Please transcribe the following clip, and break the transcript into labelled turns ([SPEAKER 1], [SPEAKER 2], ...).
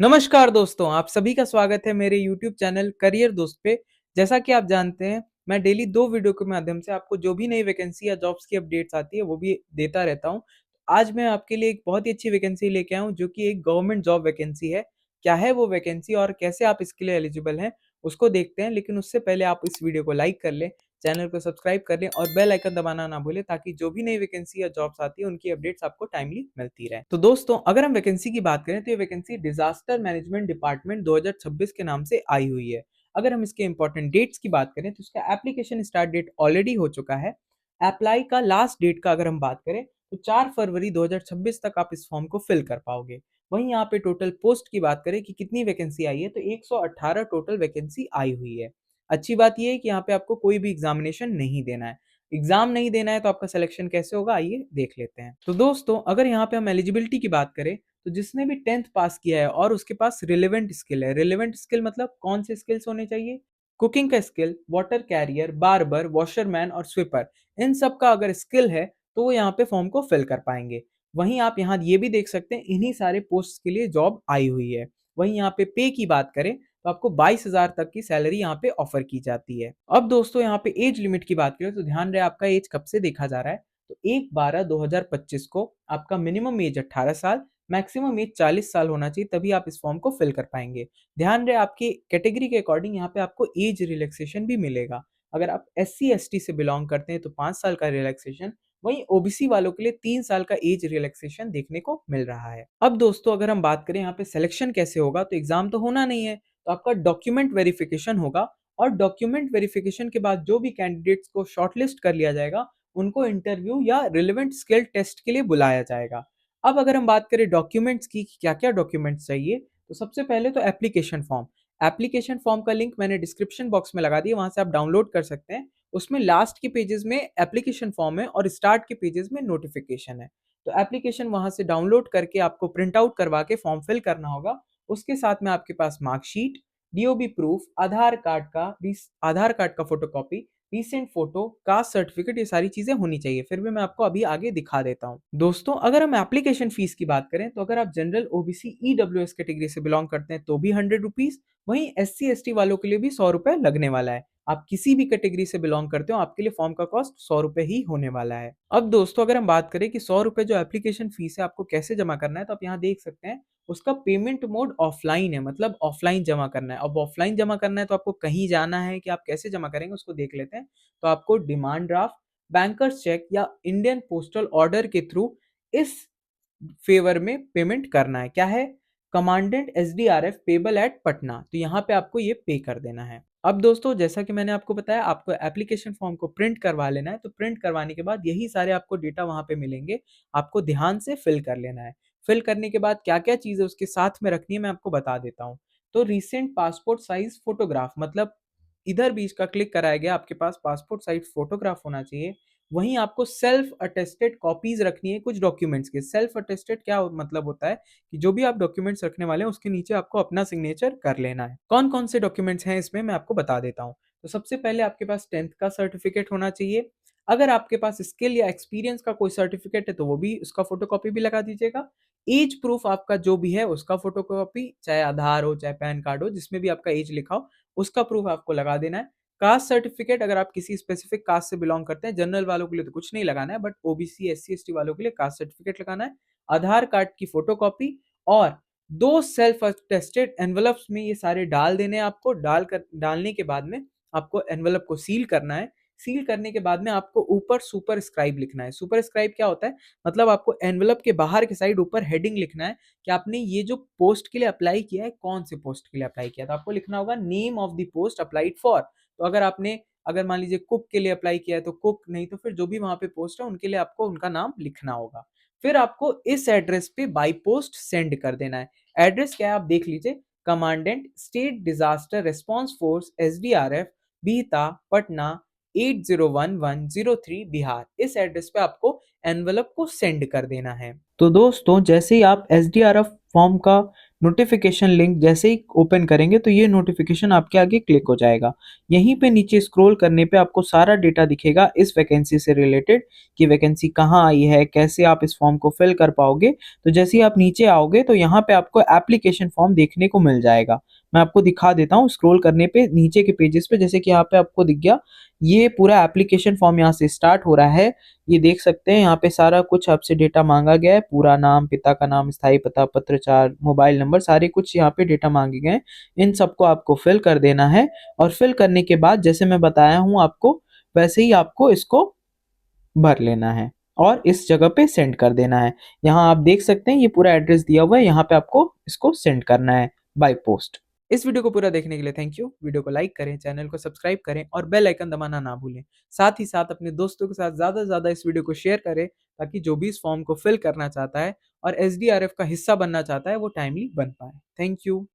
[SPEAKER 1] नमस्कार दोस्तों, आप सभी का स्वागत है मेरे यूट्यूब चैनल करियर दोस्त पे। जैसा कि आप जानते हैं, मैं डेली 2 वीडियो के माध्यम से आपको जो भी नई वैकेंसी या जॉब्स की अपडेट्स आती है, वो भी देता रहता हूँ। आज मैं आपके लिए एक बहुत ही अच्छी वैकेंसी लेके आया हूँ, जो कि एक गवर्नमेंट जॉब वैकेंसी है। क्या है वो वैकेंसी और कैसे आप इसके लिए एलिजिबल हैं, उसको देखते हैं। लेकिन उससे पहले आप इस वीडियो को लाइक कर लें, चैनल को सब्सक्राइब कर लें और बेल आइकन दबाना ना भूलें, ताकि जो भी नई वैकेंसी या जॉब्स आती है, उनकी अपडेट्स आपको टाइमली मिलती रहे। तो दोस्तों, अगर हम वैकेंसी की बात करें तो ये वैकेंसी डिजास्टर मैनेजमेंट डिपार्टमेंट 2026 के नाम से आई हुई है। अगर हम इसके इंपॉर्टेंट डेट्स की बात करें तो इसका एप्लीकेशन स्टार्ट डेट ऑलरेडी हो चुका है। अप्लाई का लास्ट डेट का अगर हम बात करें तो 4 फरवरी 2026 तक आप इस फॉर्म को फिल कर पाओगे। वहीं यहाँ पे टोटल पोस्ट की बात करें कि कितनी वैकेंसी आई है, तो 118 टोटल वैकेंसी आई हुई है। अच्छी बात ये है कि यहाँ पे आपको कोई भी एग्जामिनेशन नहीं देना है। एग्जाम नहीं देना है तो आपका सिलेक्शन कैसे होगा, आइए देख लेते हैं। तो दोस्तों, अगर यहाँ पे हम एलिजिबिलिटी की बात करें तो जिसने भी 10th पास किया है और उसके पास रिलेवेंट स्किल है, रिलेवेंट स्किल मतलब कौन से स्किल्स होने चाहिए? कुकिंग का skill, water career, barber, washerman और स्वीपर, इन सब का अगर स्किल है तो वो यहाँ पे फॉर्म को फिल कर पाएंगे। वहीं आप यहाँ ये भी देख सकते हैं, इन्हीं सारे पोस्ट के लिए जॉब आई हुई है। वहीं यहाँ पे की बात करें तो आपको 22,000 तक की सैलरी यहाँ पे ऑफर की जाती है। अब दोस्तों, यहाँ पे एज लिमिट की बात करें तो ध्यान रहे आपका एज कब से देखा जा रहा है। तो 1/12/2025 को आपका मिनिमम एज 18 साल, मैक्सिमम एज 40 साल होना चाहिए, तभी आप इस फॉर्म को फिल कर पाएंगे। ध्यान रहे आपकी कैटेगरी के अकॉर्डिंग यहाँ पे आपको एज रिलैक्सेशन भी मिलेगा। अगर आप SC ST से बिलोंग करते हैं तो 5 साल का रिलैक्सेशन, वहीं ओबीसी वालों के लिए 3 साल का एज रिलैक्सेशन देखने को मिल रहा है। अब दोस्तों, अगर हम बात करें यहाँ पे सिलेक्शन कैसे होगा, तो एग्जाम तो होना नहीं है, तो आपका डॉक्यूमेंट वेरिफिकेशन होगा। और डॉक्यूमेंट वेरिफिकेशन के बाद जो भी कैंडिडेट्स को शॉर्टलिस्ट कर लिया जाएगा, उनको इंटरव्यू या रिलेवेंट स्किल टेस्ट के लिए बुलाया जाएगा। अब अगर हम बात करें डॉक्यूमेंट्स की, क्या क्या डॉक्यूमेंट्स चाहिए, तो सबसे पहले तो एप्लीकेशन फॉर्म। एप्लीकेशन फॉर्म का लिंक मैंने डिस्क्रिप्शन बॉक्स में लगा दिया, वहां से आप डाउनलोड कर सकते हैं। उसमें लास्ट के पेजेस में एप्लीकेशन फॉर्म है और स्टार्ट के पेजेस में नोटिफिकेशन है। तो एप्लीकेशन वहां से डाउनलोड करके आपको प्रिंट आउट करवा के फॉर्म फिल करना होगा। उसके साथ में आपके पास मार्कशीट, डीओबी प्रूफ, आधार कार्ड का photocopy, recent photo, caste certificate, ये सारी चीजें होनी चाहिए। फिर भी मैं आपको अभी आगे दिखा देता हूँ। दोस्तों, अगर हम एप्लीकेशन फीस की बात करें तो अगर आप जनरल, ओबीसी, ईडब्ल्यूएस कैटेगरी से बिलोंग करते हैं तो भी 100 रुपीज, वहीं SC ST वालों के लिए भी 100 रुपए लगने वाला है। आप किसी भी कैटेगरी से बिलोंग करते हो, आपके लिए फॉर्म का कॉस्ट 100 रुपए ही होने वाला है। अब दोस्तों, अगर हम बात करें कि 100 रुपए जो एप्लीकेशन फीस है आपको कैसे जमा करना है, तो आप यहाँ देख सकते हैं उसका पेमेंट मोड ऑफलाइन है, मतलब ऑफलाइन जमा करना है। अब ऑफलाइन जमा करना है तो आपको कहीं जाना है, कि आप कैसे जमा करेंगे उसको देख लेते हैं। तो आपको डिमांड ड्राफ्ट, बैंकर्स चेक या इंडियन पोस्टल ऑर्डर के थ्रू इस फेवर में पेमेंट करना है। क्या है? Commandant SDRF payable eight Patna, तो यहाँ पे आपको ये पे कर देना है। अब दोस्तों, जैसा कि मैंने आपको बताया, आपको एप्लीकेशन फॉर्म को प्रिंट करवा लेना है। तो प्रिंट करवाने के बाद यही सारे आपको डेटा वहां पे मिलेंगे, आपको ध्यान से फिल कर लेना है। फिल करने के बाद क्या क्या चीजें उसके साथ में रखनी है, मैं आपको बता देता हूँ। तो रिसेंट पासपोर्ट साइज फोटोग्राफ, मतलब इधर बीच का क्लिक कराया गया, आपके पास पासपोर्ट साइज फोटोग्राफ होना चाहिए। वहीं आपको सेल्फ अटेस्टेड कॉपीज रखनी है कुछ डॉक्यूमेंट्स के। सेल्फ अटेस्टेड क्या मतलब होता है, कि जो भी आप डॉक्यूमेंट्स रखने वाले हैं उसके नीचे आपको अपना सिग्नेचर कर लेना है। कौन कौन से डॉक्यूमेंट्स हैं इसमें, मैं आपको बता देता हूँ। तो सबसे पहले आपके पास 10th का सर्टिफिकेट होना चाहिए। अगर आपके पास स्किल या एक्सपीरियंस का कोई सर्टिफिकेट है तो वो भी, उसका फोटोकॉपी भी लगा दीजिएगा। एज प्रूफ आपका जो भी है उसका फोटोकॉपी, चाहे आधार हो चाहे पैन कार्ड हो, जिसमें भी आपका एज लिखा हो, उसका प्रूफ आपको लगा देना है। कास्ट सर्टिफिकेट, अगर आप किसी स्पेसिफिक कास्ट से बिलोंग करते हैं, जनरल वालों के लिए तो कुछ नहीं लगाना है, बट ओबीसी, SC ST वालों के लिए कास्ट सर्टिफिकेट लगाना है। आधार कार्ड की फोटोकॉपी और 2 सेल्फ अटेस्टेड एनवलप्स में ये सारे डाल देने हैं आपको। डालने के बाद में आपको एनवलप को सील करना है। सील करने के बाद में आपको ऊपर सुपर स्क्राइब लिखना है। सुपर स्क्राइब क्या होता है, मतलब आपको एनवलप के बाहर के साइड ऊपर हेडिंग लिखना है कि आपने ये जो पोस्ट के लिए अप्लाई किया है, कौन से पोस्ट के लिए अप्लाई किया। तो आपको लिखना होगा name of the post applied for. तो अगर मान लीजिए कुक के लिए अप्लाई किया है तो कुक, नहीं तो फिर जो भी वहां पे पोस्ट है उनके लिए आपको उनका नाम लिखना होगा। फिर आपको इस एड्रेस पे बाई पोस्ट सेंड कर देना है। एड्रेस क्या है आप देख लीजिए, commandant state disaster response force SDRF, Bihta, Patna 801103 Bihar. इस एड्रेस पे आपको एनवलप को सेंड कर देना है। तो दोस्तों, जैसे ही आप SDRF फॉर्म का नोटिफिकेशन लिंक जैसे ही ओपन करेंगे तो ये नोटिफिकेशन आपके आगे क्लिक हो जाएगा। यहीं पे नीचे स्क्रॉल करने पे आपको सारा डेटा दिखेगा इस वैकेंसी से रिलेटेड कि वैकेंसी कहाँ आई है, कैसे आप इस फॉर्म को फिल कर पाओगे। तो जैसे ही आप नीचे आओगे तो यहाँ पे आपको एप्लीकेशन फॉर्म देखने को मिल जाएगा। मैं आपको दिखा देता हूँ स्क्रॉल करने पे नीचे के पेजेस पे, जैसे कि यहाँ पे आपको दिख गया, ये पूरा एप्लीकेशन फॉर्म यहाँ से स्टार्ट हो रहा है। ये देख सकते हैं यहाँ पे सारा कुछ आपसे डेटा मांगा गया है, पूरा नाम, पिता का नाम, स्थायी पता, पत्राचार, मोबाइल नंबर, सारे कुछ यहाँ पे डेटा मांगे गए हैं। इन सबको आपको फिल कर देना है और फिल करने के बाद जैसे मैं बताया हूँ आपको, वैसे ही आपको इसको भर लेना है और इस जगह पे सेंड कर देना है। यहाँ आप देख सकते हैं ये पूरा एड्रेस दिया हुआ है, यहाँ पे आपको इसको सेंड करना है बाय पोस्ट। इस वीडियो को पूरा देखने के लिए थैंक यू। वीडियो को लाइक करें, चैनल को सब्सक्राइब करें और बेल आइकन दबाना ना भूलें। साथ ही साथ अपने दोस्तों के साथ ज़्यादा से ज़्यादा इस वीडियो को शेयर करें ताकि जो भी इस फॉर्म को फिल करना चाहता है और एसडीआरएफ का हिस्सा बनना चाहता है वो टाइमली बन पाए। Thank you.